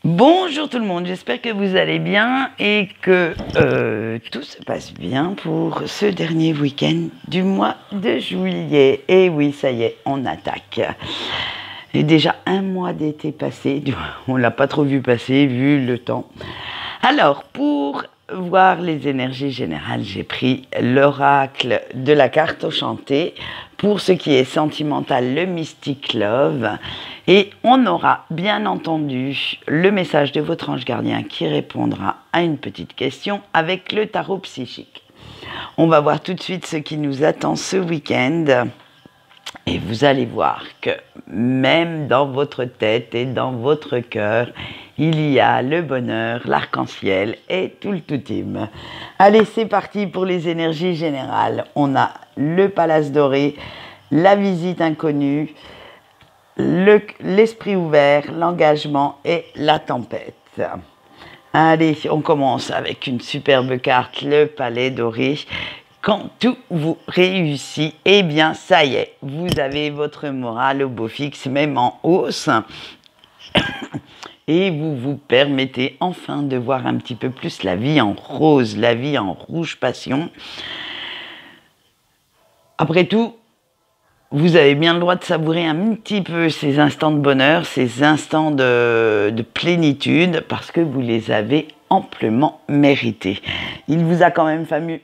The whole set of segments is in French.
Bonjour tout le monde, j'espère que vous allez bien et que tout se passe bien pour ce dernier week-end du mois de juillet. Et oui, ça y est, on attaque. Et déjà un mois d'été passé, on ne l'a pas trop vu passer vu le temps. Alors, pour voir les énergies générales, j'ai pris l'oracle de la carte enchantée. Pour ce qui est sentimental, le Mystic Love. Et on aura bien entendu le message de votre ange gardien qui répondra à une petite question avec le tarot psychique. On va voir tout de suite ce qui nous attend ce week-end. Et vous allez voir que même dans votre tête et dans votre cœur, il y a le bonheur, l'arc-en-ciel et tout le tout-team. Allez, c'est parti pour les énergies générales. On a le palace doré, la visite inconnue, l'esprit ouvert, l'engagement et la tempête. Allez, on commence avec une superbe carte, le palais doré. Quand tout vous réussit, eh bien, ça y est, vous avez votre morale au beau fixe, même en hausse. Et vous vous permettez enfin de voir un petit peu plus la vie en rose, la vie en rouge passion. Après tout, vous avez bien le droit de savourer un petit peu ces instants de bonheur, ces instants de plénitude, parce que vous les avez amplement mérités. Il vous a quand même fallu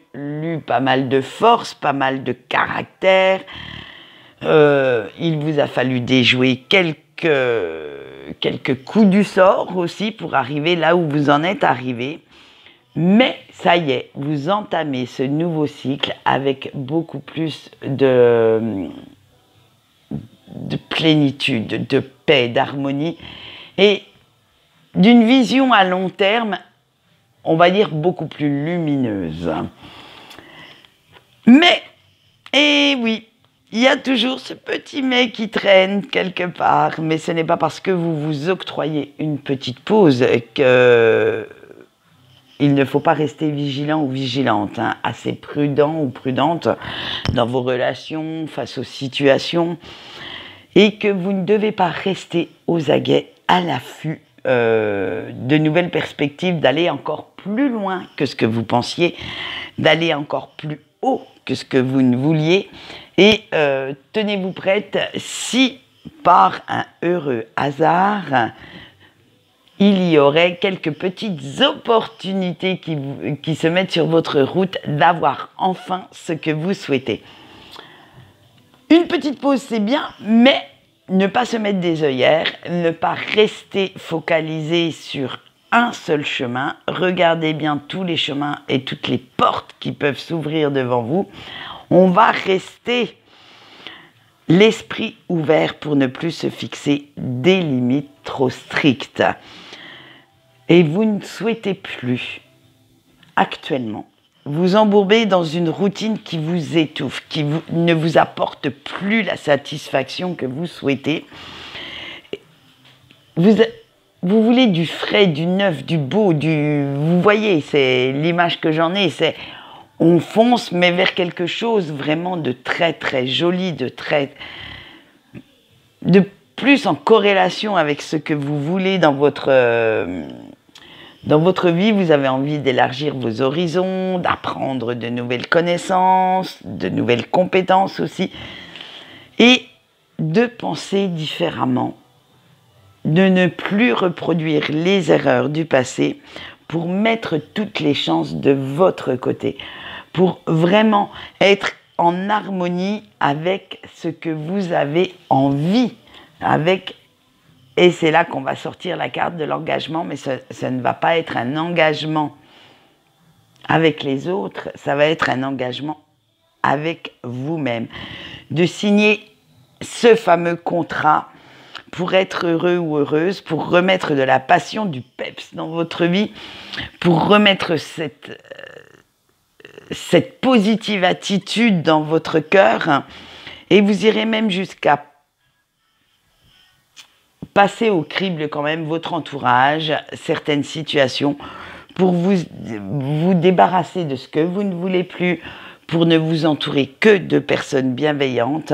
pas mal de force, pas mal de caractère. Il vous a fallu déjouer quelques coups du sort aussi pour arriver là où vous en êtes arrivé. Mais ça y est, vous entamez ce nouveau cycle avec beaucoup plus de plénitude, de paix, d'harmonie et d'une vision à long terme, on va dire beaucoup plus lumineuse. Mais, eh oui, il y a toujours ce petit mais qui traîne quelque part, mais ce n'est pas parce que vous vous octroyez une petite pause que il ne faut pas rester vigilant ou vigilante, assez prudent ou prudente dans vos relations, face aux situations, et que vous ne devez pas rester aux aguets, à l'affût de nouvelles perspectives, d'aller encore plus loin que ce que vous pensiez, d'aller encore plus haut que ce que vous ne vouliez, et tenez-vous prête, si par un heureux hasard, il y aurait quelques petites opportunités qui se mettent sur votre route d'avoir enfin ce que vous souhaitez. Une petite pause, c'est bien, mais ne pas se mettre des œillères, ne pas rester focalisé sur un seul chemin. Regardez bien tous les chemins et toutes les portes qui peuvent s'ouvrir devant vous. On va rester l'esprit ouvert pour ne plus se fixer des limites trop strictes. Et vous ne souhaitez plus, actuellement, vous embourber dans une routine qui vous étouffe, ne vous apporte plus la satisfaction que vous souhaitez. Vous voulez du frais, du neuf, du beau, vous voyez, c'est l'image que j'en ai, c'est on fonce mais vers quelque chose vraiment de très très joli, de plus en corrélation avec ce que vous voulez dans votre vie. Vous avez envie d'élargir vos horizons, d'apprendre de nouvelles connaissances, de nouvelles compétences aussi, et de penser différemment, de ne plus reproduire les erreurs du passé pour mettre toutes les chances de votre côté, pour vraiment être en harmonie avec ce que vous avez envie, et c'est là qu'on va sortir la carte de l'engagement, mais ça ne va pas être un engagement avec les autres, ça va être un engagement avec vous-même. De signer ce fameux contrat pour être heureux ou heureuse, pour remettre de la passion, du peps dans votre vie, pour remettre cette positive attitude dans votre cœur, et vous irez même jusqu'à passer au crible quand même votre entourage, certaines situations, pour vous débarrasser de ce que vous ne voulez plus, pour ne vous entourer que de personnes bienveillantes,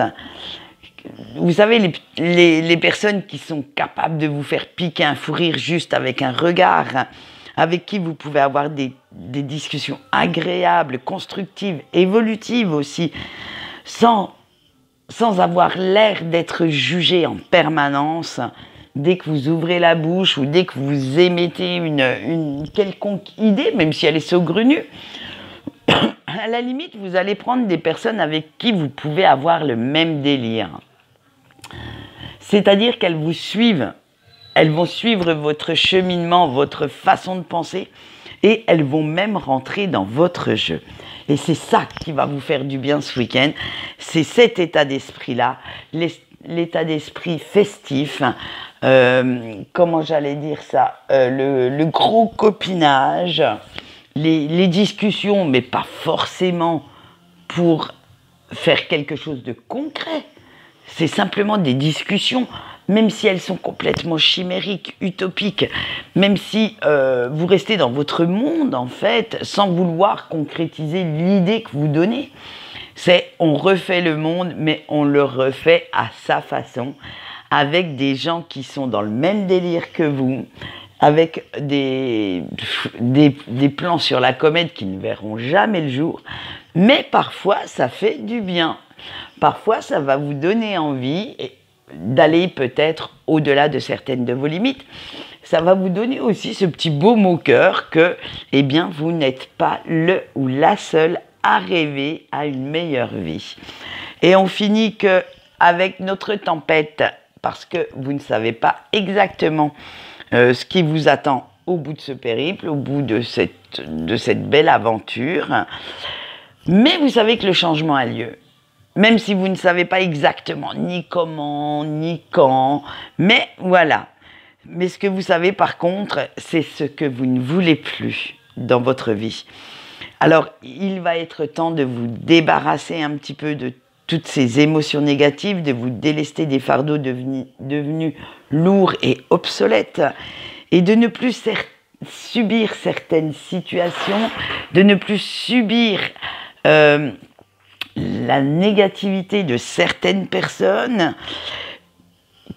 vous savez, les personnes qui sont capables de vous faire piquer un fou rire juste avec un regard, avec qui vous pouvez avoir des discussions agréables, constructives, évolutives aussi, sans avoir l'air d'être jugé en permanence. Dès que vous ouvrez la bouche ou dès que vous émettez une quelconque idée, même si elle est saugrenue, à la limite, vous allez prendre des personnes avec qui vous pouvez avoir le même délire. C'est-à-dire qu'elles vous suivent. Elles vont suivre votre cheminement, votre façon de penser, et elles vont même rentrer dans votre jeu. Et c'est ça qui va vous faire du bien ce week-end. C'est cet état d'esprit-là, l'état d'esprit festif, comment j'allais dire ça, le gros copinage, les discussions, mais pas forcément pour faire quelque chose de concret. C'est simplement des discussions, même si elles sont complètement chimériques, utopiques, même si vous restez dans votre monde, en fait, sans vouloir concrétiser l'idée que vous donnez. C'est on refait le monde, mais on le refait à sa façon, avec des gens qui sont dans le même délire que vous, avec des plans sur la comète qui ne verront jamais le jour, mais parfois ça fait du bien. Parfois ça va vous donner envie d'aller peut-être au-delà de certaines de vos limites. Ça va vous donner aussi ce petit baume au cœur que, eh bien, vous n'êtes pas le ou la seule à rêver à une meilleure vie. Et on finit avec notre tempête, parce que vous ne savez pas exactement ce qui vous attend au bout de ce périple, au bout de cette belle aventure. Mais vous savez que le changement a lieu. Même si vous ne savez pas exactement ni comment, ni quand. Mais voilà. Mais ce que vous savez par contre, c'est ce que vous ne voulez plus dans votre vie. Alors, il va être temps de vous débarrasser un petit peu de toutes ces émotions négatives, de vous délester des fardeaux devenus lourds et obsolètes, et de ne plus subir certaines situations, de ne plus subir la négativité de certaines personnes,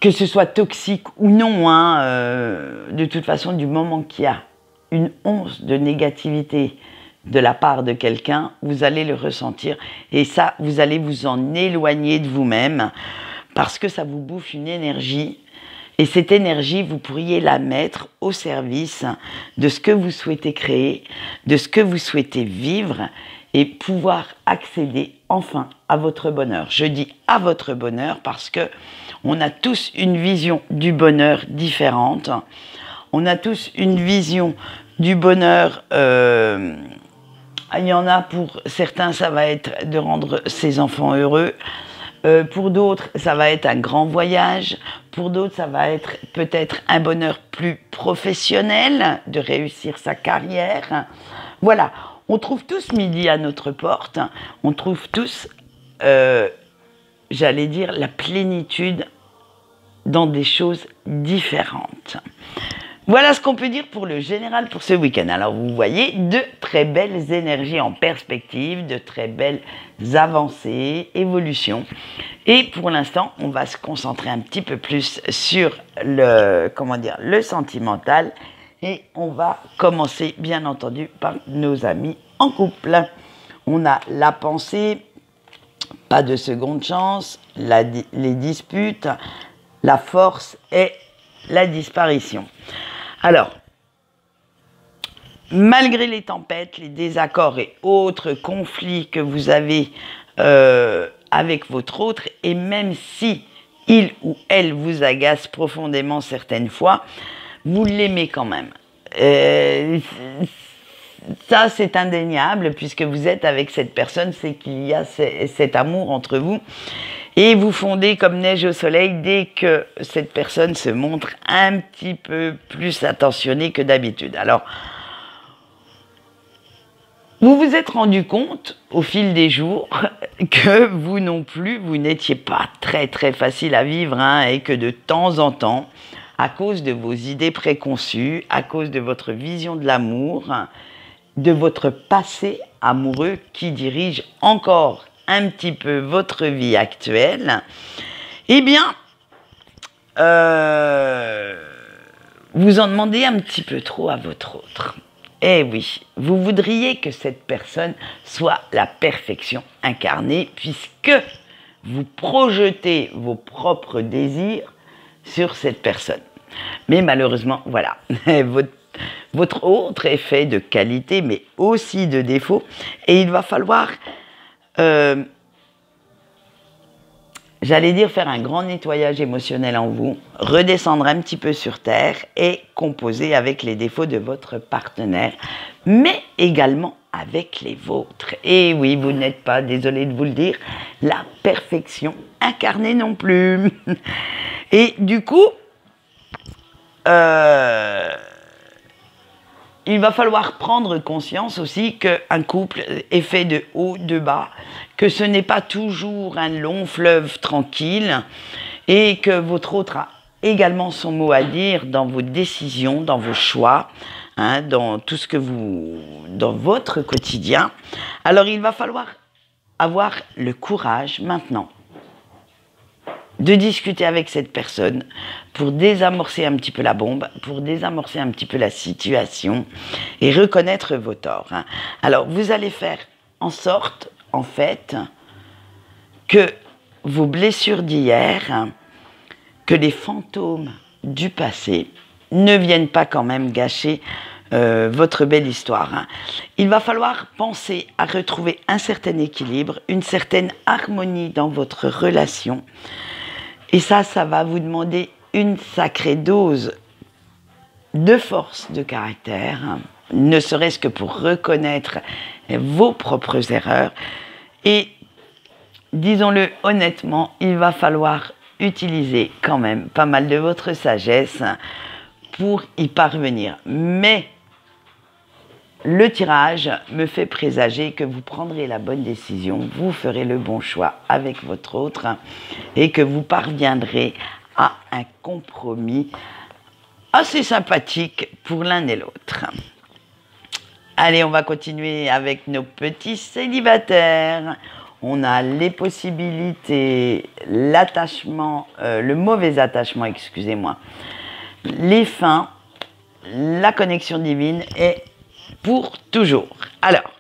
que ce soit toxique ou non, de toute façon, du moment qu'il y a une once de négativité de la part de quelqu'un, vous allez le ressentir, et ça, vous allez vous en éloigner de vous-même, parce que ça vous bouffe une énergie, et cette énergie, vous pourriez la mettre au service de ce que vous souhaitez créer, de ce que vous souhaitez vivre, et pouvoir accéder enfin à votre bonheur. Je dis à votre bonheur parce que on a tous une vision du bonheur différente. On a tous une vision du bonheur. Il y en a pour certains, ça va être de rendre ses enfants heureux. Pour d'autres, ça va être un grand voyage. Pour d'autres, ça va être peut-être un bonheur plus professionnel, de réussir sa carrière. Voilà. On trouve tous midi à notre porte, on trouve tous, j'allais dire, la plénitude dans des choses différentes. Voilà ce qu'on peut dire pour le général pour ce week-end. Alors vous voyez, de très belles énergies en perspective, de très belles avancées, évolutions. Et pour l'instant, on va se concentrer un petit peu plus sur le sentimental. Et on va commencer, bien entendu, par nos amis en couple. On a la pensée, pas de seconde chance, les disputes, la force et la disparition. Alors, malgré les tempêtes, les désaccords et autres conflits que vous avez avec votre autre, et même si il ou elle vous agace profondément certaines fois, vous l'aimez quand même. Ça, c'est indéniable, puisque vous êtes avec cette personne, c'est qu'il y a cet amour entre vous. Et vous fondez comme neige au soleil dès que cette personne se montre un petit peu plus attentionnée que d'habitude. Alors, vous vous êtes rendu compte, au fil des jours, que vous non plus, vous n'étiez pas très très facile à vivre, et que de temps en temps, à cause de vos idées préconçues, à cause de votre vision de l'amour, de votre passé amoureux qui dirige encore un petit peu votre vie actuelle, Eh bien, vous en demandez un petit peu trop à votre autre. Eh oui, vous voudriez que cette personne soit la perfection incarnée puisque vous projetez vos propres désirs sur cette personne. Mais malheureusement, voilà, votre autre est fait de qualité mais aussi de défauts et il va falloir... j'allais dire faire un grand nettoyage émotionnel en vous, redescendre un petit peu sur terre et composer avec les défauts de votre partenaire, mais également avec les vôtres. Et oui, vous n'êtes pas, désolé de vous le dire, la perfection incarnée non plus. Et du coup, il va falloir prendre conscience aussi qu'un couple est fait de haut, de bas, que ce n'est pas toujours un long fleuve tranquille et que votre autre a également son mot à dire dans vos décisions, dans vos choix, hein, dans tout ce que dans votre quotidien. Alors il va falloir avoir le courage maintenant de discuter avec cette personne pour désamorcer un petit peu la bombe, pour désamorcer un petit peu la situation et reconnaître vos torts. Hein. Alors, vous allez faire en sorte, en fait, que vos blessures d'hier, que les fantômes du passé ne viennent pas quand même gâcher votre belle histoire. Hein. Il va falloir penser à retrouver un certain équilibre, une certaine harmonie dans votre relation. Et ça va vous demander une sacrée dose de force de caractère, ne serait-ce que pour reconnaître vos propres erreurs. Et disons-le honnêtement, il va falloir utiliser quand même pas mal de votre sagesse pour y parvenir. Mais le tirage me fait présager que vous prendrez la bonne décision, vous ferez le bon choix avec votre autre et que vous parviendrez à un compromis assez sympathique pour l'un et l'autre. Allez, on va continuer avec nos petits célibataires. On a les possibilités, l'attachement, le mauvais attachement, excusez-moi, les fins, la connexion divine et pour toujours. Alors,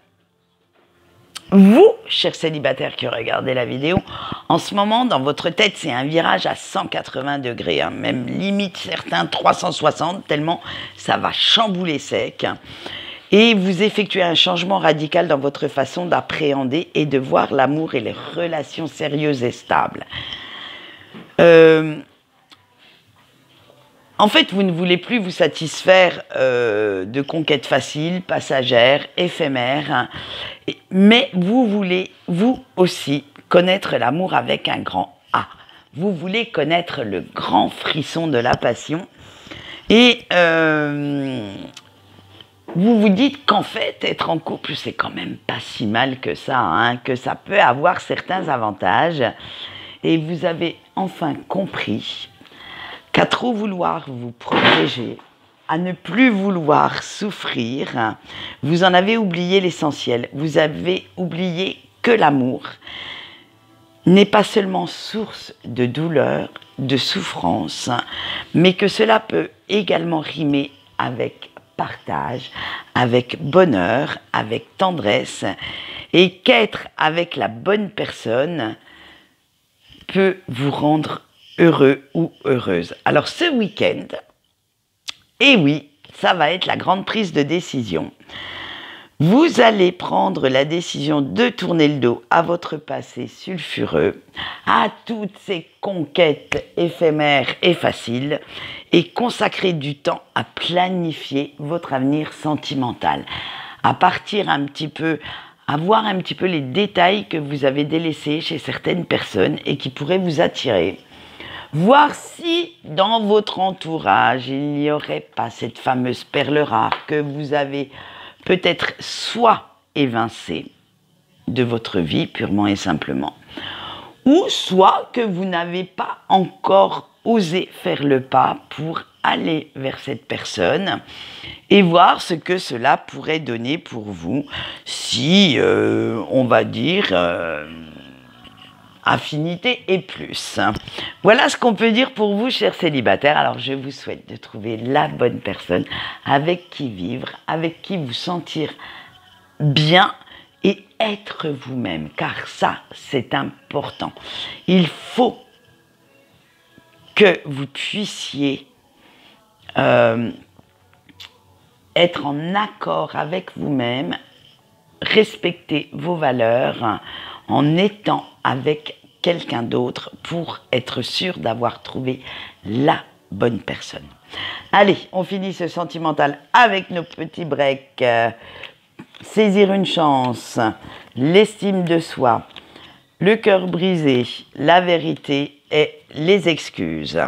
vous, chers célibataires qui regardez la vidéo, en ce moment, dans votre tête, c'est un virage à 180 degrés, hein, même limite certains 360, tellement ça va chambouler sec. Et vous effectuez un changement radical dans votre façon d'appréhender et de voir l'amour et les relations sérieuses et stables. En fait, vous ne voulez plus vous satisfaire de conquêtes faciles, passagères, éphémères, hein, mais vous voulez, vous aussi, connaître l'amour avec un grand A. Vous voulez connaître le grand frisson de la passion et vous vous dites qu'en fait, être en couple, c'est quand même pas si mal que ça, hein, que ça peut avoir certains avantages. Et vous avez enfin compris qu'à trop vouloir vous protéger, à ne plus vouloir souffrir, vous en avez oublié l'essentiel. Vous avez oublié que l'amour n'est pas seulement source de douleur, de souffrance, mais que cela peut également rimer avec partage, avec bonheur, avec tendresse, et qu'être avec la bonne personne peut vous rendre heureux ou heureuse. Alors ce week-end, et oui, ça va être la grande prise de décision. Vous allez prendre la décision de tourner le dos à votre passé sulfureux, à toutes ces conquêtes éphémères et faciles, et consacrer du temps à planifier votre avenir sentimental, à partir un petit peu, à voir un petit peu les détails que vous avez délaissés chez certaines personnes et qui pourraient vous attirer. Voir si dans votre entourage, il n'y aurait pas cette fameuse perle rare que vous avez peut-être soit évincée de votre vie purement et simplement, ou soit que vous n'avez pas encore osé faire le pas pour aller vers cette personne et voir ce que cela pourrait donner pour vous si, on va dire, affinité et plus. Voilà ce qu'on peut dire pour vous, chers célibataires. Alors, je vous souhaite de trouver la bonne personne avec qui vivre, avec qui vous sentir bien et être vous-même, car ça, c'est important. Il faut que vous puissiez être en accord avec vous-même, respecter vos valeurs en étant avec quelqu'un d'autre pour être sûr d'avoir trouvé la bonne personne. Allez, on finit ce sentimental avec nos petits breaks. Saisir une chance, l'estime de soi, le cœur brisé, la vérité et les excuses.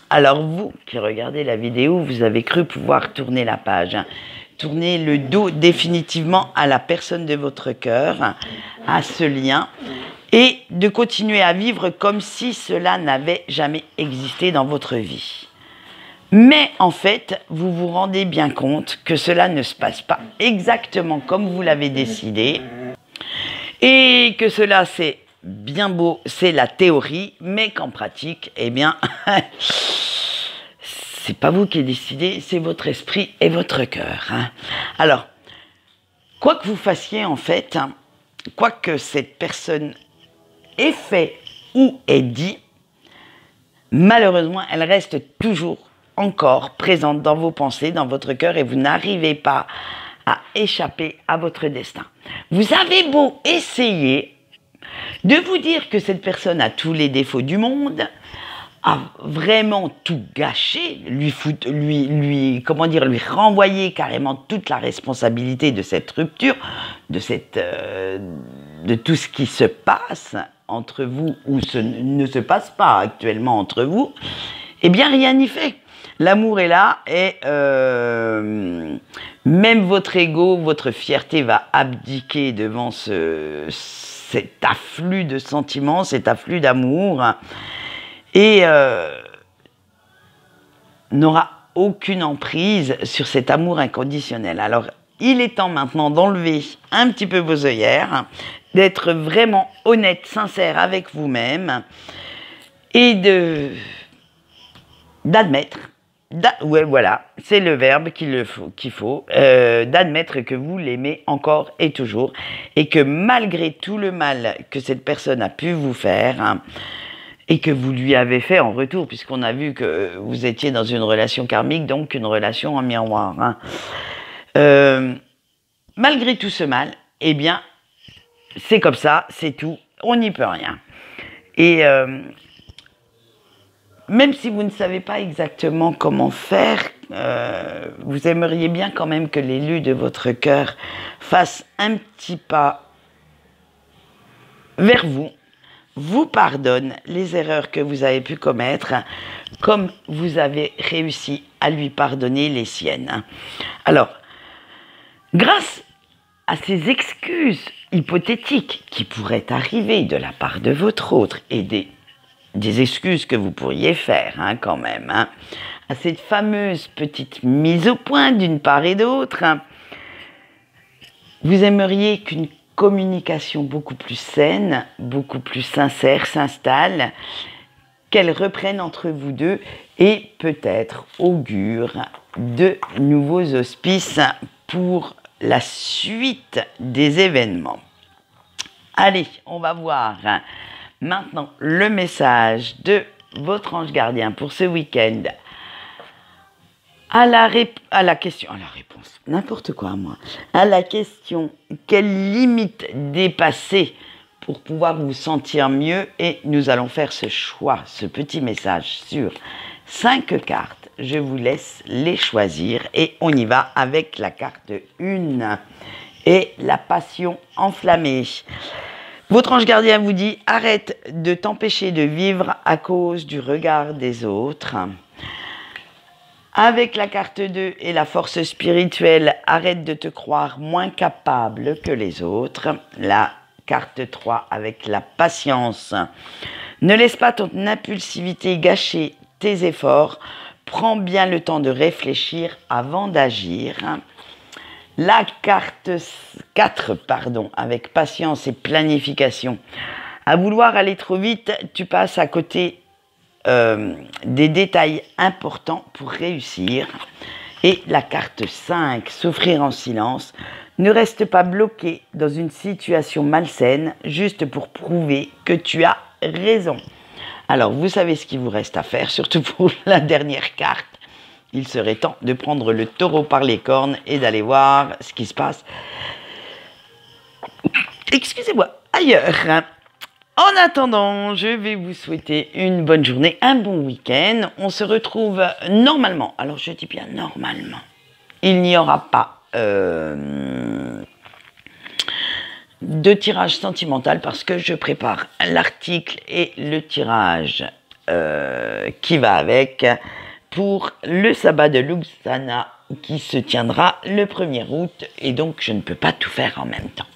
Alors vous qui regardez la vidéo, vous avez cru pouvoir tourner la page. Tournez le dos définitivement à la personne de votre cœur, à ce lien, et de continuer à vivre comme si cela n'avait jamais existé dans votre vie. Mais en fait, vous vous rendez bien compte que cela ne se passe pas exactement comme vous l'avez décidé, et que cela c'est bien beau, c'est la théorie, mais qu'en pratique, eh bien, c'est pas vous qui décidez, c'est votre esprit et votre cœur. Hein. Alors, quoi que vous fassiez en fait, quoi que cette personne ait fait ou ait dit, malheureusement, elle reste toujours encore présente dans vos pensées, dans votre cœur, et vous n'arrivez pas à échapper à votre destin. Vous avez beau essayer de vous dire que cette personne a tous les défauts du monde, a vraiment tout gâché, lui renvoyer carrément toute la responsabilité de cette rupture, de tout ce qui se passe entre vous ou ne se passe pas actuellement entre vous, eh bien rien n'y fait. L'amour est là et même votre ego, votre fierté va abdiquer devant cet afflux de sentiments, cet afflux d'amour, et n'aura aucune emprise sur cet amour inconditionnel. Alors, il est temps maintenant d'enlever un petit peu vos œillères, d'être vraiment honnête, sincère avec vous-même, et d'admettre, ouais, voilà, c'est le verbe qu'il faut, d'admettre que vous l'aimez encore et toujours, et que malgré tout le mal que cette personne a pu vous faire, et que vous lui avez fait en retour, puisqu'on a vu que vous étiez dans une relation karmique, donc une relation en miroir. Hein. Malgré tout ce mal, eh bien, c'est comme ça, c'est tout, on n'y peut rien. Et même si vous ne savez pas exactement comment faire, vous aimeriez bien quand même que l'élu de votre cœur fasse un petit pas vers vous, vous pardonne les erreurs que vous avez pu commettre, comme vous avez réussi à lui pardonner les siennes. Alors, grâce à ces excuses hypothétiques qui pourraient arriver de la part de votre autre et des excuses que vous pourriez faire hein, quand même, hein, à cette fameuse petite mise au point d'une part et d'autre, hein, vous aimeriez qu'une communication beaucoup plus saine, beaucoup plus sincère s'installe, qu'elle reprenne entre vous deux et peut-être augure de nouveaux auspices pour la suite des événements. Allez, on va voir maintenant le message de votre ange gardien pour ce week-end. À la réponse, n'importe quoi moi, à la question, quelle limite dépasser pour pouvoir vous sentir mieux, et nous allons faire ce choix, ce petit message sur 5 cartes, je vous laisse les choisir et on y va avec la carte 1 et la passion enflammée. Votre ange gardien vous dit, arrête de t'empêcher de vivre à cause du regard des autres. Avec la carte 2 et la force spirituelle, arrête de te croire moins capable que les autres. La carte 3 avec la patience. Ne laisse pas ton impulsivité gâcher tes efforts. Prends bien le temps de réfléchir avant d'agir. La carte 4, pardon, avec patience et planification. À vouloir aller trop vite, tu passes à côté des détails importants pour réussir. Et la carte 5, souffrir en silence. Ne reste pas bloqué dans une situation malsaine juste pour prouver que tu as raison. Alors, vous savez ce qu'il vous reste à faire, surtout pour la dernière carte. Il serait temps de prendre le taureau par les cornes et d'aller voir ce qui se passe. Excusez-moi, ailleurs. En attendant, je vais vous souhaiter une bonne journée, un bon week-end. On se retrouve normalement. Alors, je dis bien normalement. Il n'y aura pas de tirage sentimental parce que je prépare l'article et le tirage qui va avec pour le sabbat de Luxana qui se tiendra le 1er août et donc je ne peux pas tout faire en même temps.